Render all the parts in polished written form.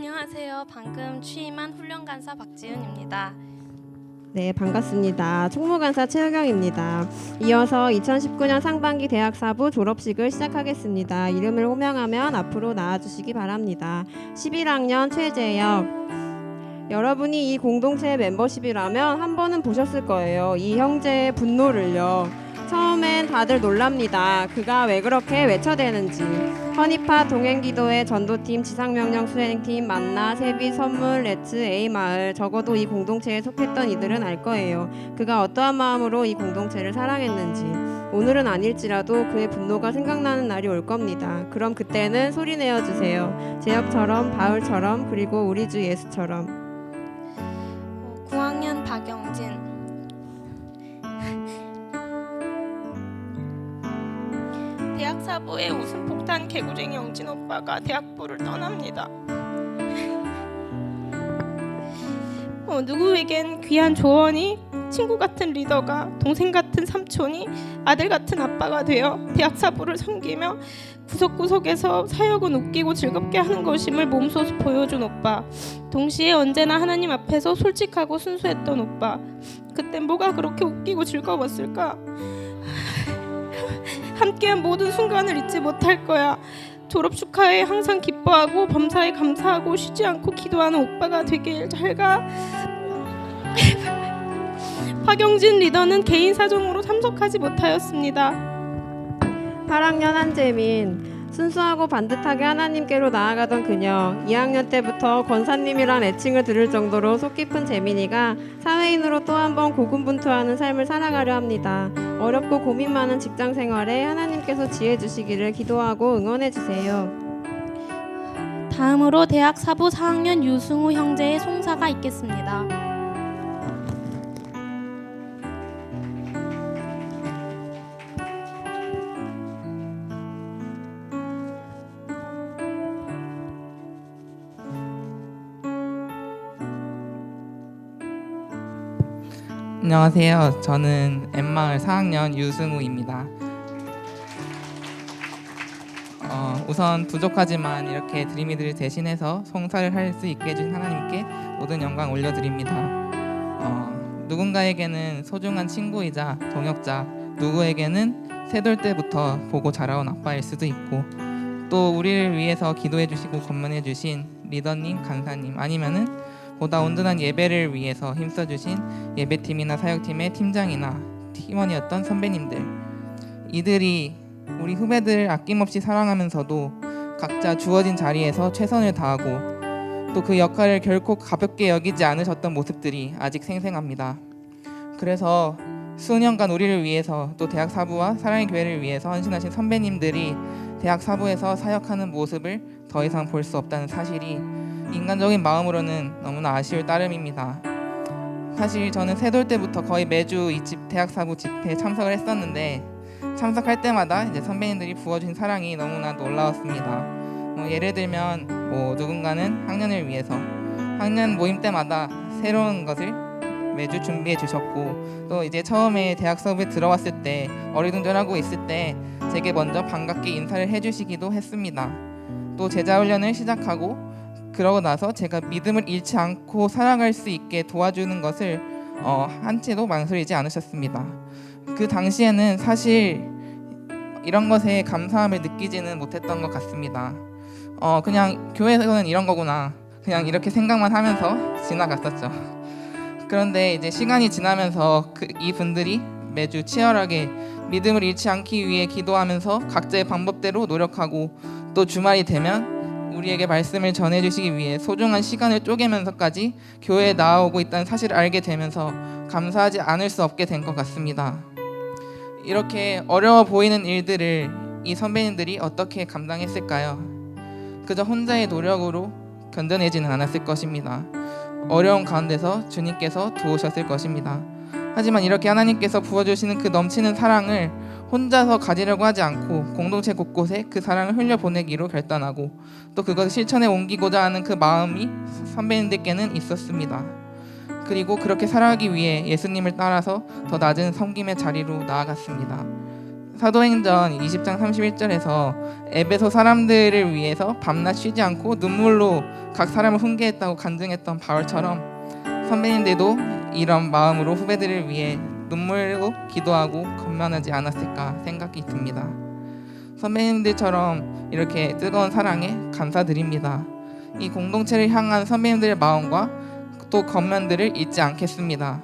안녕하세요. 방금 취임한 훈련간사 박지은입니다. 네, 반갑습니다. 총무간사 최효경입니다. 이어서 2019년 상반기 대학사부 졸업식을 시작하겠습니다. 이름을 호명하면 앞으로 나와주시기 바랍니다. 11학년 최재혁. 여러분이 이 공동체의 멤버십이라면 한 번은 보셨을 거예요. 이 형제의 분노를요. 처음엔 다들 놀랍니다. 그가 왜 그렇게 외쳐대는지. 허니파 동행기도회 전도팀 지상명령 수행팀 만나 세비 선물 레츠 A마을 적어도 이 공동체에 속했던 이들은 알 거예요. 그가 어떠한 마음으로 이 공동체를 사랑했는지. 오늘은 아닐지라도 그의 분노가 생각나는 날이 올 겁니다. 그럼 그때는 소리 내어주세요. 재혁처럼 바울처럼 그리고 우리 주 예수처럼. 9학년 박영진. 대학사부의 웃음폭탄 개구쟁이 영진 오빠가 대학부를 떠납니다. 누구에겐 귀한 조언이, 친구 같은 리더가, 동생 같은 삼촌이, 아들 같은 아빠가 되어 대학사부를 섬기며 구석구석에서 사역은 웃기고 즐겁게 하는 것임을 몸소 보여준 오빠. 동시에 언제나 하나님 앞에서 솔직하고 순수했던 오빠. 그땐 뭐가 그렇게 웃기고 즐거웠을까? 함께한 모든 순간을 잊지 못할 거야. 졸업 축하에 항상 기뻐하고 범사에 감사하고 쉬지 않고 기도하는 오빠가 되길. 잘가. 박영진 리더는 개인 사정으로 참석하지 못하였습니다. 8학년 한재민. 순수하고 반듯하게 하나님께로 나아가던 그녀. 2학년 때부터 권사님이란 애칭을 들을 정도로 속 깊은 재민이가 사회인으로 또 한 번 고군분투하는 삶을 살아가려 합니다. 어렵고 고민 많은 직장 생활에 하나님께서 지혜 주시기를 기도하고 응원해 주세요. 다음으로 대학 사부 4학년 유승우 형제의 송사가 있겠습니다. 안녕하세요. 저는 M마을 4학년 유승우입니다. 우선 부족하지만 이렇게 드림이들을 대신해서 송사를 할 수 있게 해주신 하나님께 모든 영광 올려드립니다. 누군가에게는 소중한 친구이자 동역자, 누구에게는 새돌 때부터 보고 자라온 아빠일 수도 있고, 또 우리를 위해서 기도해 주시고 권면해 주신 리더님, 간사님, 아니면은 보다 온전한 예배를 위해서 힘써주신 예배팀이나 사역팀의 팀장이나 팀원이었던 선배님들, 이들이 우리 후배들을 아낌없이 사랑하면서도 각자 주어진 자리에서 최선을 다하고 또 그 역할을 결코 가볍게 여기지 않으셨던 모습들이 아직 생생합니다. 그래서 수년간 우리를 위해서 또 대학 사부와 사랑의 교회를 위해서 헌신하신 선배님들이 대학 사부에서 사역하는 모습을 더 이상 볼 수 없다는 사실이 인간적인 마음으로는 너무나 아쉬울 따름입니다. 사실 저는 새돌 때부터 거의 매주 이 대학 사부 집회에 참석을 했었는데, 참석할 때마다 이제 선배님들이 부어주신 사랑이 너무나 놀라웠습니다. 예를 들면 누군가는 학년을 위해서 학년 모임 때마다 새로운 것을 매주 준비해 주셨고, 또 이제 처음에 대학 수업에 들어왔을 때 어리둥절하고 있을 때 제게 먼저 반갑게 인사를 해주시기도 했습니다. 또 제자 훈련을 시작하고 그러고 나서 제가 믿음을 잃지 않고 살아갈 수 있게 도와주는 것을 한치도 망설이지 않으셨습니다. 그 당시에는 사실 이런 것에 감사함을 느끼지는 못했던 것 같습니다. 그냥 교회에서는 이런 거구나, 그냥 이렇게 생각만 하면서 지나갔었죠. 그런데 이제 시간이 지나면서 이 분들이 매주 치열하게 믿음을 잃지 않기 위해 기도하면서 각자의 방법대로 노력하고, 또 주말이 되면 우리에게 말씀을 전해주시기 위해 소중한 시간을 쪼개면서까지 교회에 나아오고 있다는 사실을 알게 되면서 감사하지 않을 수 없게 된 것 같습니다. 이렇게 어려워 보이는 일들을 이 선배님들이 어떻게 감당했을까요? 그저 혼자의 노력으로 견뎌내지는 않았을 것입니다. 어려운 가운데서 주님께서 도우셨을 것입니다. 하지만 이렇게 하나님께서 부어주시는 그 넘치는 사랑을 혼자서 가지려고 하지 않고 공동체 곳곳에 그 사랑을 흘려보내기로 결단하고, 또 그것을 실천에 옮기고자 하는 그 마음이 선배님들께는 있었습니다. 그리고 그렇게 살아가기 위해 예수님을 따라서 더 낮은 섬김의 자리로 나아갔습니다. 사도행전 20장 31절에서 에베소 사람들을 위해서 밤낮 쉬지 않고 눈물로 각 사람을 훈계했다고 간증했던 바울처럼 선배님들도 이런 마음으로 후배들을 위해 눈물로 기도하고 건면하지 않았을까 생각이 듭니다. 선배님들처럼 이렇게 뜨거운 사랑에 감사드립니다. 이 공동체를 향한 선배님들의 마음과 또 건면들을 잊지 않겠습니다.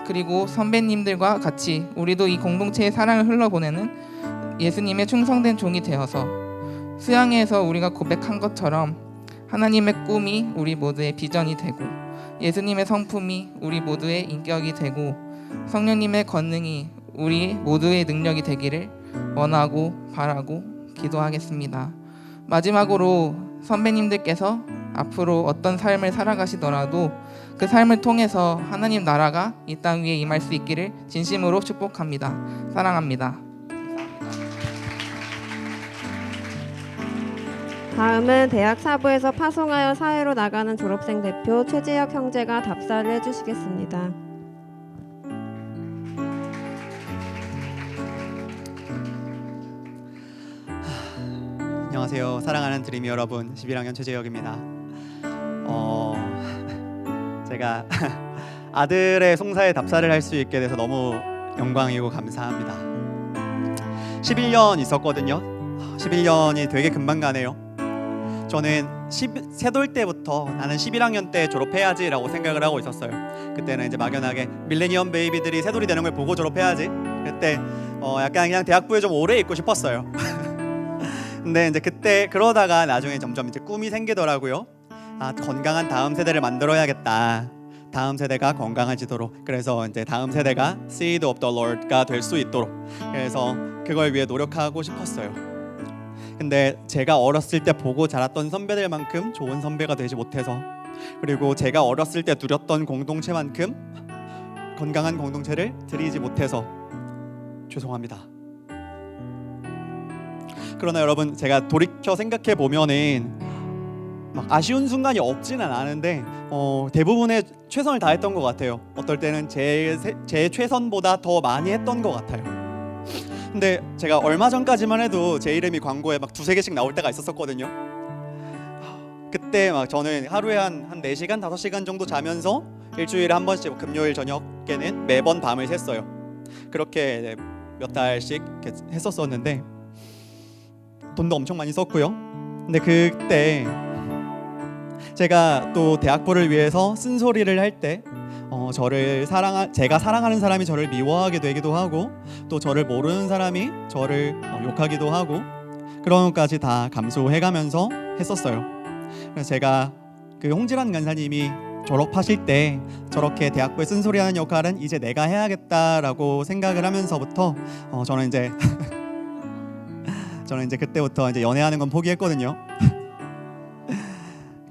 그리고 선배님들과 같이 우리도 이 공동체의 사랑을 흘러보내는 예수님의 충성된 종이 되어서 수양회에서 우리가 고백한 것처럼 하나님의 꿈이 우리 모두의 비전이 되고 예수님의 성품이 우리 모두의 인격이 되고 성령님의 권능이 우리 모두의 능력이 되기를 원하고 바라고 기도하겠습니다. 마지막으로 선배님들께서 앞으로 어떤 삶을 살아가시더라도 그 삶을 통해서 하나님 나라가 이 땅 위에 임할 수 있기를 진심으로 축복합니다. 사랑합니다. 다음은 대학 사부에서 파송하여 사회로 나가는 졸업생 대표 최재혁 형제가 답사를 해주시겠습니다. 안녕하세요. 사랑하는 드림이 여러분, 11학년 최재혁입니다. 제가 아들의 송사에 답사를 할 수 있게 돼서 너무 영광이고 감사합니다. 11년 있었거든요. 11년이 되게 금방 가네요. 저는 세돌 때부터 나는 11학년 때 졸업해야지 라고 생각을 하고 있었어요. 그때는 이제 막연하게 밀레니엄 베이비들이 세돌이 되는 걸 보고 졸업해야지. 그때 약간 그냥 대학부에 좀 오래 있고 싶었어요. 근데 이제 그때 그러다가 나중에 점점 이제 꿈이 생기더라고요. 건강한 다음 세대를 만들어야겠다. 다음 세대가 건강해지도록. 그래서 이제 다음 세대가 seed of the Lord가 될 수 있도록. 그래서 그걸 위해 노력하고 싶었어요. 근데 제가 어렸을 때 보고 자랐던 선배들만큼 좋은 선배가 되지 못해서, 그리고 제가 어렸을 때 누렸던 공동체만큼 건강한 공동체를 드리지 못해서 죄송합니다. 그러나 여러분, 제가 돌이켜 생각해 보면은 막 아쉬운 순간이 없지는 않은데 대부분의 최선을 다했던 것 같아요. 어떨 때는 제 최선보다 더 많이 했던 것 같아요. 근데 제가 얼마 전까지만 해도 제 이름이 광고에 막 2-3개씩 나올 때가 있었거든요. 그때 막 저는 하루에 한 4시간, 5시간 정도 자면서 일주일에 한 번씩 금요일 저녁에는 매번 밤을 샜어요. 그렇게 몇 달씩 했었었는데 돈도 엄청 많이 썼고요. 근데 그때 제가 또 대학부를 위해서 쓴소리를 할 때 제가 사랑하는 사람이 저를 미워하게 되기도 하고, 또 저를 모르는 사람이 저를 욕하기도 하고, 그런 것까지 다 감수해가면서 했었어요. 그래서 제가 그 홍지란 간사님이 졸업하실 때 저렇게 대학부에 쓴소리하는 역할은 이제 내가 해야겠다라고 생각을 하면서부터 저는 이제 그때부터 이제 연애하는 건 포기했거든요.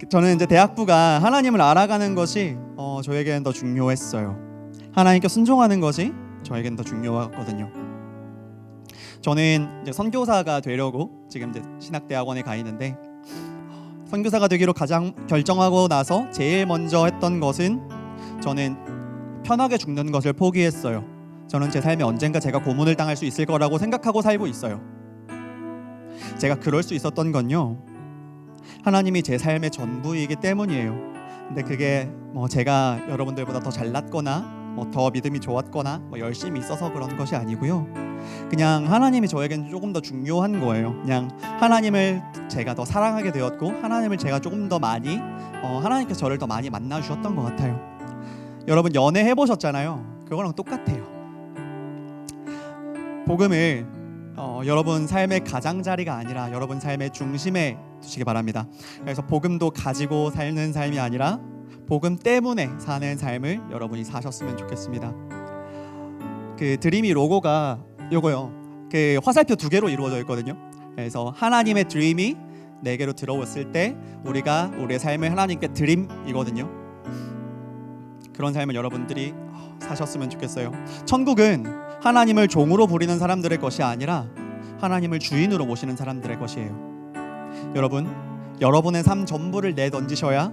저는 이제 대학부가 하나님을 알아가는 것이 저에게는 더 중요했어요. 하나님께 순종하는 것이 저에게는 더 중요하거든요. 저는 이제 선교사가 되려고 지금 이제 신학대학원에 가 있는데, 선교사가 되기로 가장 결정하고 나서 제일 먼저 했던 것은 저는 편하게 죽는 것을 포기했어요. 저는 제 삶에 언젠가 제가 고문을 당할 수 있을 거라고 생각하고 살고 있어요. 제가 그럴 수 있었던 건요, 하나님이 제 삶의 전부이기 때문이에요. 근데 그게 제가 여러분들보다 더 잘났거나 더 믿음이 좋았거나 열심히 있어서 그런 것이 아니고요. 그냥 하나님이 저에겐 조금 더 중요한 거예요. 그냥 하나님을 제가 더 사랑하게 되었고, 하나님을 제가 조금 더 많이 하나님께서 저를 더 많이 만나 주셨던 것 같아요. 여러분 연애 해보셨잖아요. 그거랑 똑같아요. 복음을 여러분 삶의 가장자리가 아니라 여러분 삶의 중심에 두시기 바랍니다. 그래서 복음도 가지고 사는 삶이 아니라 복음 때문에 사는 삶을 여러분이 사셨으면 좋겠습니다. 그 드림이 로고가 요거요. 그 화살표 2개로 이루어져 있거든요. 그래서 하나님의 드림이 내게로 들어왔을 때 우리가 우리의 삶을 하나님께 드림이거든요. 그런 삶을 여러분들이 사셨으면 좋겠어요. 천국은 하나님을 종으로 부리는 사람들의 것이 아니라 하나님을 주인으로 모시는 사람들의 것이에요. 여러분, 여러분의 삶 전부를 내던지셔야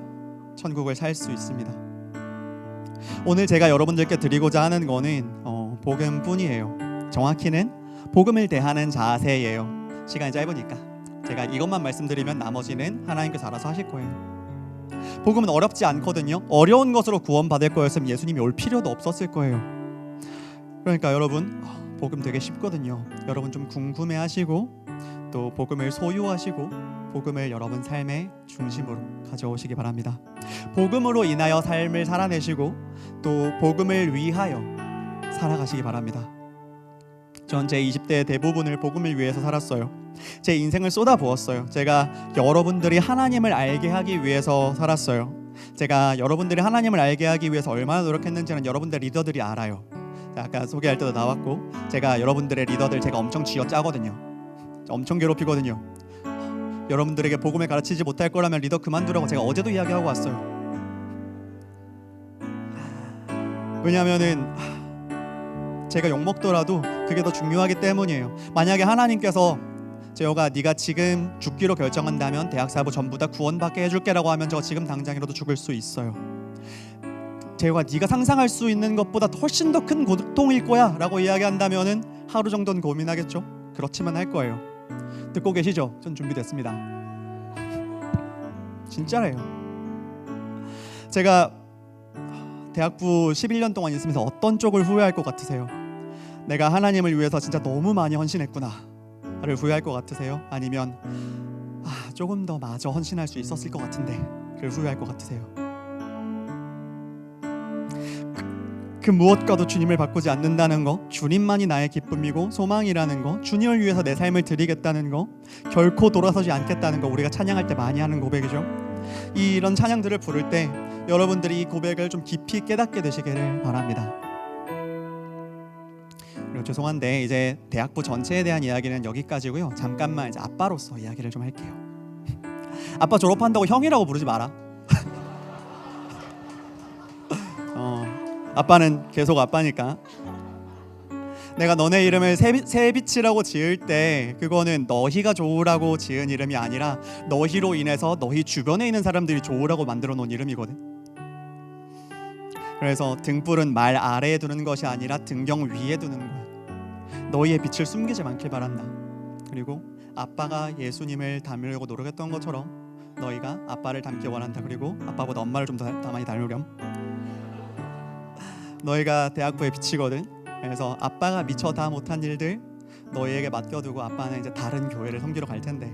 천국을 살 수 있습니다. 오늘 제가 여러분들께 드리고자 하는 거는 복음뿐이에요. 정확히는 복음을 대하는 자세예요. 시간이 짧으니까 제가 이것만 말씀드리면 나머지는 하나님께서 알아서 하실 거예요. 복음은 어렵지 않거든요. 어려운 것으로 구원받을 거였으면 예수님이 올 필요도 없었을 거예요. 그러니까 여러분, 복음 되게 쉽거든요. 여러분 좀 궁금해하시고 또 복음을 소유하시고 복음을 여러분 삶의 중심으로 가져오시기 바랍니다. 복음으로 인하여 삶을 살아내시고 또 복음을 위하여 살아가시기 바랍니다. 전 제 20대 대부분을 복음을 위해서 살았어요. 제 인생을 쏟아부었어요. 제가 여러분들이 하나님을 알게 하기 위해서 살았어요. 제가 여러분들이 하나님을 알게 하기 위해서 얼마나 노력했는지는 여러분들 리더들이 알아요. 아까 소개할 때도 나왔고, 제가 여러분들의 리더들 제가 엄청 쥐어짜거든요. 엄청 괴롭히거든요. 여러분들에게 복음을 가르치지 못할 거라면 리더 그만두라고 제가 어제도 이야기하고 왔어요. 왜냐하면은 제가 욕먹더라도 그게 더 중요하기 때문이에요. 만약에 하나님께서 재호가 네가 지금 죽기로 결정한다면 대학사부 전부 다 구원받게 해줄게라고 하면 저 지금 당장이라도 죽을 수 있어요. 재호가 네가 상상할 수 있는 것보다 훨씬 더 큰 고통일 거야 라고 이야기한다면은 하루 정도는 고민하겠죠. 그렇지만 할 거예요. 듣고 계시죠? 전 준비됐습니다. 진짜래요. 제가 대학부 11년 동안 있으면서 어떤 쪽을 후회할 것 같으세요? 내가 하나님을 위해서 진짜 너무 많이 헌신했구나 를 후회할 것 같으세요? 아니면 조금 더 마저 헌신할 수 있었을 것 같은데 그를 후회할 것 같으세요? 그 무엇과도 주님을 바꾸지 않는다는 거, 주님만이 나의 기쁨이고 소망이라는 거, 주님을 위해서 내 삶을 드리겠다는 거, 결코 돌아서지 않겠다는 거, 우리가 찬양할 때 많이 하는 고백이죠. 이런 찬양들을 부를 때 여러분들이 이 고백을 좀 깊이 깨닫게 되시기를 바랍니다. 그리고 죄송한데 이제 대학부 전체에 대한 이야기는 여기까지고요. 잠깐만 이제 아빠로서 이야기를 좀 할게요. 아빠 졸업한다고 형이라고 부르지 마라. 아빠는 계속 아빠니까. 내가 너네 이름을 세빛이라고 지을 때 그거는 너희가 좋으라고 지은 이름이 아니라 너희로 인해서 너희 주변에 있는 사람들이 좋으라고 만들어 놓은 이름이거든. 그래서 등불은 말 아래에 두는 것이 아니라 등경 위에 두는 거야. 너희의 빛을 숨기지 않길 바란다. 그리고 아빠가 예수님을 닮으려고 노력했던 것처럼 너희가 아빠를 닮기 원한다. 그리고 아빠보다 엄마를 좀 더 많이 닮으렴. 너희가 대학부의 빛이거든. 그래서 아빠가 미처 다 못한 일들 너희에게 맡겨두고 아빠는 이제 다른 교회를 섬기러 갈 텐데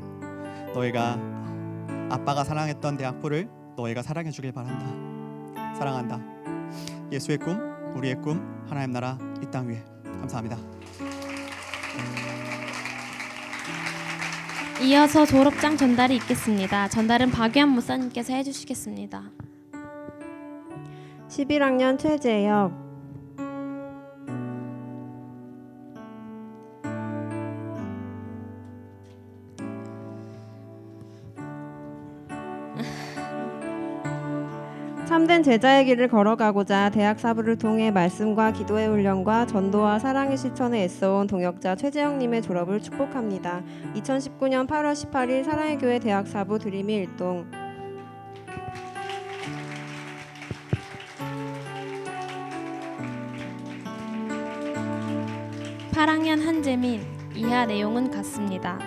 너희가 아빠가 사랑했던 대학부를 너희가 사랑해 주길 바란다. 사랑한다. 예수의 꿈, 우리의 꿈, 하나님 나라 이 땅 위에. 감사합니다. 이어서 졸업장 전달이 있겠습니다. 전달은 박유한 목사님께서 해주시겠습니다. 11학년 최재혁. 참된 제자의 길을 걸어가고자 대학 사부를 통해 말씀과 기도의 훈련과 전도와 사랑의 실천에 애써온 동역자 최재영님의 졸업을 축복합니다. 2019년 8월 18일 사랑의 교회 대학 사부 드림이 일동. 8학년 한재민. 이하 내용은 같습니다.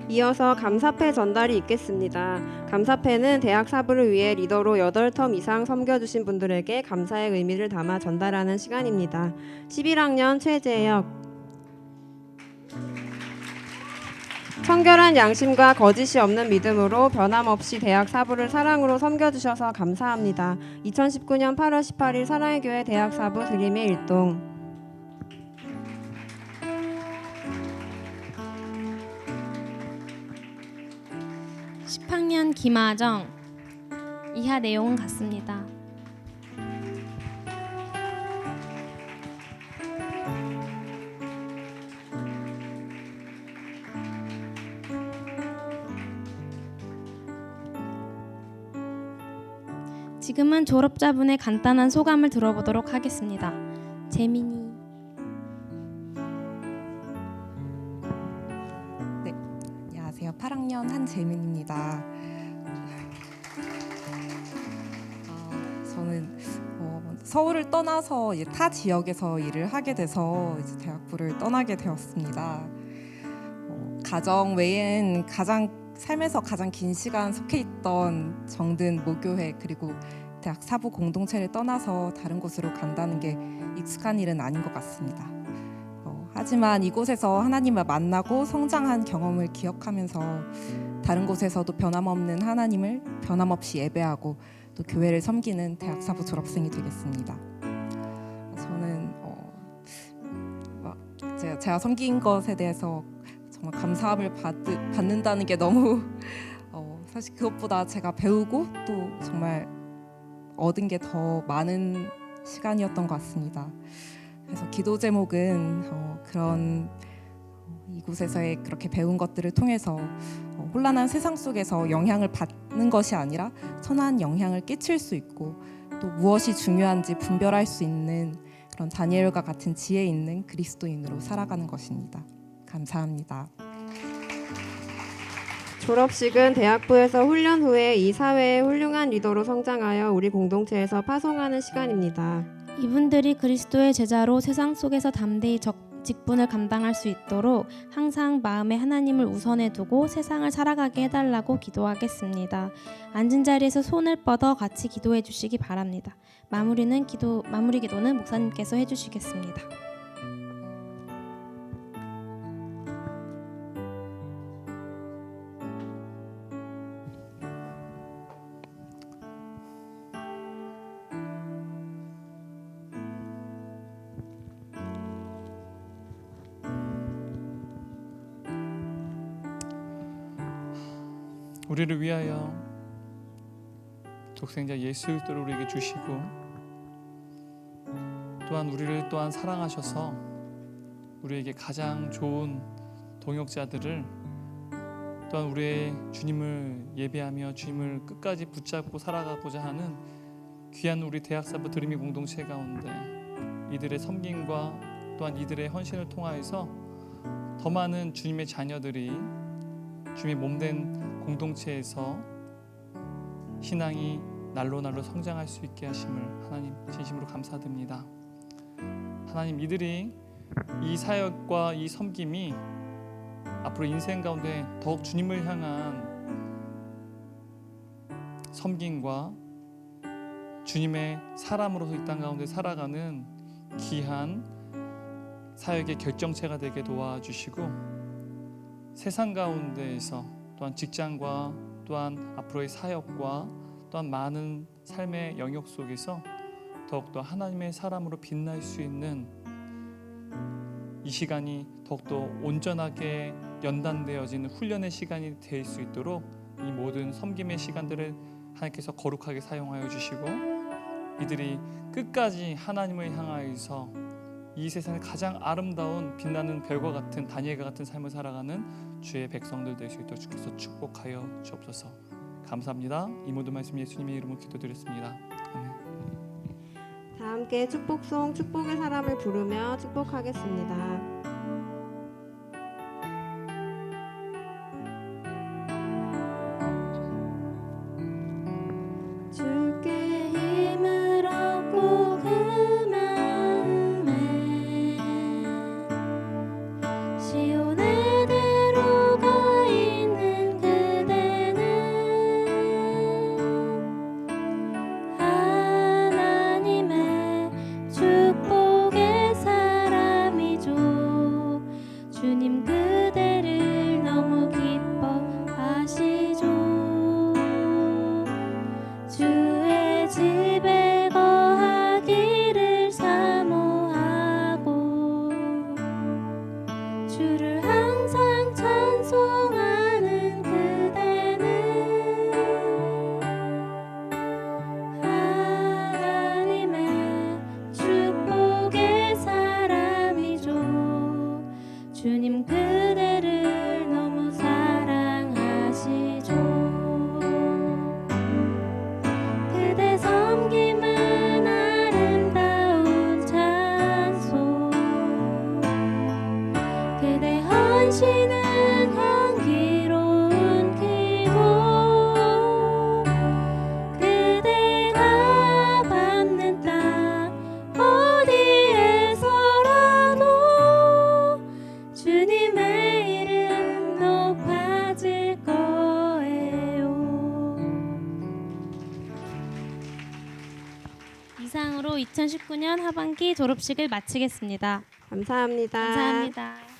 이어서 감사패 전달이 있겠습니다. 감사패는 대학 사부를 위해 리더로 8텀 이상 섬겨주신 분들에게 감사의 의미를 담아 전달하는 시간입니다. 11학년 최재혁. 청결한 양심과 거짓이 없는 믿음으로 변함없이 대학 사부를 사랑으로 섬겨주셔서 감사합니다. 2019년 8월 18일 사랑의 교회 대학 사부 드림의 일동. 10학년 김하정. 이하 내용은 같습니다. 지금은 졸업자분의 간단한 소감을 들어보도록 하겠습니다. 재민이. 네, 안녕하세요. 8학년 한재민입니다. 저는 서울을 떠나서 이제 타 지역에서 일을 하게 돼서 이제 대학부를 떠나게 되었습니다. 가정 외엔 삶에서 가장 긴 시간 속해 있던 정든 모교회 그리고 대학 사부 공동체를 떠나서 다른 곳으로 간다는 게 익숙한 일은 아닌 것 같습니다. 하지만 이곳에서 하나님을 만나고 성장한 경험을 기억하면서 다른 곳에서도 변함없는 하나님을 변함없이 예배하고 또 교회를 섬기는 대학 사부 졸업생이 되겠습니다. 저는 제가 섬긴 것에 대해서 정말 감사함을 받는다는 게 너무 사실 그것보다 제가 배우고 또 정말 얻은 게 더 많은 시간이었던 것 같습니다. 그래서 기도 제목은 그런 이곳에서의 그렇게 배운 것들을 통해서 혼란한 세상 속에서 영향을 받는 것이 아니라 선한 영향을 끼칠 수 있고 또 무엇이 중요한지 분별할 수 있는 그런 다니엘과 같은 지혜 있는 그리스도인으로 살아가는 것입니다. 감사합니다. 졸업식은 대학부에서 훈련 후에 이 사회의 훌륭한 리더로 성장하여 우리 공동체에서 파송하는 시간입니다. 이분들이 그리스도의 제자로 세상 속에서 담대히 직분을 감당할 수 있도록 항상 마음에 하나님을 우선에 두고 세상을 살아가게 해달라고 기도하겠습니다. 앉은 자리에서 손을 뻗어 같이 기도해 주시기 바랍니다. 마무리 기도는 목사님께서 해주시겠습니다. 우리를 위하여 독생자 예수 그리스도를 우리에게 주시고 또한 우리를 또한 사랑하셔서 우리에게 가장 좋은 동역자들을 또한 우리의 주님을 예배하며 주님을 끝까지 붙잡고 살아가고자 하는 귀한 우리 대학사부 드림이 공동체 가운데 이들의 섬김과 또한 이들의 헌신을 통하여서 더 많은 주님의 자녀들이 주님의 몸된 공동체에서 신앙이 날로 성장할 수 있게 하심을 하나님 진심으로 감사드립니다. 하나님, 이들이 이 사역과 이 섬김이 앞으로 인생 가운데 더욱 주님을 향한 섬김과 주님의 사람으로서 이 땅 가운데 살아가는 귀한 사역의 결정체가 되게 도와주시고 세상 가운데에서 또한 직장과 또한 앞으로의 사역과 또한 많은 삶의 영역 속에서 더욱더 하나님의 사람으로 빛날 수 있는 이 시간이 더욱더 온전하게 연단되어지는 훈련의 시간이 될 수 있도록 이 모든 섬김의 시간들을 하나님께서 거룩하게 사용하여 주시고 이들이 끝까지 하나님을 향하여서 이 세상의 가장 아름다운 빛나는 별과 같은 다니엘과 같은 삶을 살아가는 주의 백성들 될 수 있도록 주께서 축복하여 주옵소서. 감사합니다. 이 모든 말씀 예수님의 이름으로 기도드렸습니다. 아멘. 다 함께 축복송 축복의 사람을 부르며 축복하겠습니다. 주께 힘을 얻고 그 마음에 시온의 대로가 있는 그대는 하나님의 축복의 사람이죠. 주님 그대를 너무 기뻐하시죠. 주의 집에 거하기를 사모하고 주를 항상 찬송하는 그대는 하나님의 축복의 사람이죠. 주님 그대를 너무 사랑하시죠. 그대 섬김은 아름다운 찬송 그대 헌신은 향기로운 기도 그대가 받는 땅 이상으로 2019년 하반기 졸업식을 마치겠습니다. 감사합니다. 감사합니다.